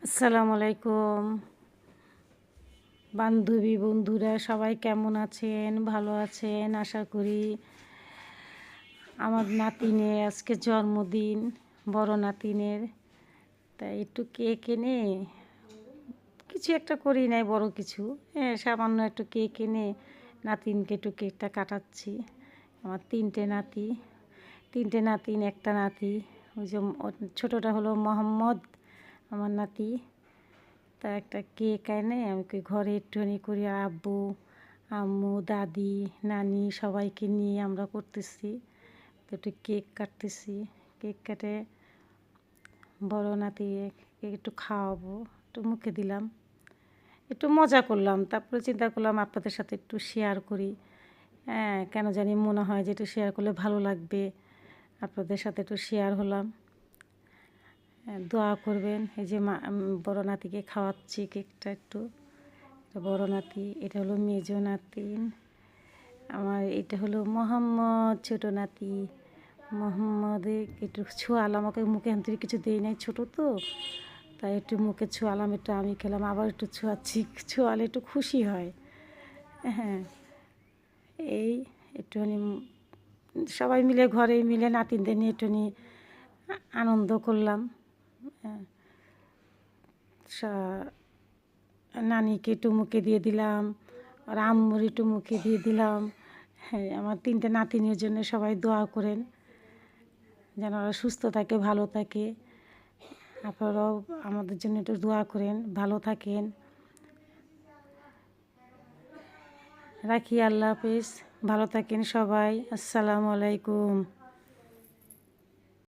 আসসালামু আলাইকুম বান্ধবী বন্ধুরা, সবাই কেমন আছেন? ভালো আছেন আশা করি। আমার নাতিনের আজকে জন্মদিন, বড় নাতিনের। তাই একটু কেক এনে কিছু একটা করি নাই, বড় কিছু, হ্যাঁ সামান্য একটু কেক এনে নাতিনকে একটু কেকটা কাটাচ্ছি। আমার তিনটে নাতিন, একটা নাতি। ওই যে ছোটোটা হলো মোহাম্মদ, আমার নাতি। তা একটা কেক এনে আমি ঘরে একটুখানি করি, আব্বু আম্মু দাদি নানি সবাইকে নিয়ে আমরা করতেছি। তো একটু কেক কাটতেছি। কেক কেটে বড় নাতি একটু খাওয়াবো, একটু মুখে দিলাম, একটু মজা করলাম। তারপরে চিন্তা করলাম আপনাদের সাথে একটু শেয়ার করি। হ্যাঁ, কেন জানি মনে হয় যে একটু শেয়ার করলে ভালো লাগবে। আপনাদের সাথে একটু শেয়ার হলাম। দোয়া করবেন। এই যে বড় নাতিকে খাওয়াচ্ছি কেকটা একটু। বড় নাতি, এটা হলো মেজো নাতিন আমার, এটা হলো মোহাম্মদ ছোটো নাতি। মোহাম্মদে একটু ছোঁয়ালাম, আমাকে মুখে আনতে কিছু দেই নাই, ছোটো তো, তাই একটু মুখে ছোঁয়ালাম, একটু আমি খেলাম, আবার একটু ছোঁয়াচ্ছি, ছোঁয়ালে একটু খুশি হয়। হ্যাঁ, এই একটুখানি সবাই মিলে ঘরে মিলে নাতিনদের নিয়ে একটুখানি আনন্দ করলাম। নানিকে একটু মুখে দিয়ে দিলাম, আর আম্মুর একটু মুখে দিয়ে দিলাম। হ্যাঁ, আমার তিনটে নাতিনের জন্য সবাই দোয়া করেন যেন ওরা সুস্থ থাকে, ভালো থাকে। আপনারাও আমাদের জন্য একটু দোয়া করেন, ভালো থাকেন। রাখি, আল্লাহ হাফেজ, ভালো থাকেন সবাই। আসসালামু আলাইকুম।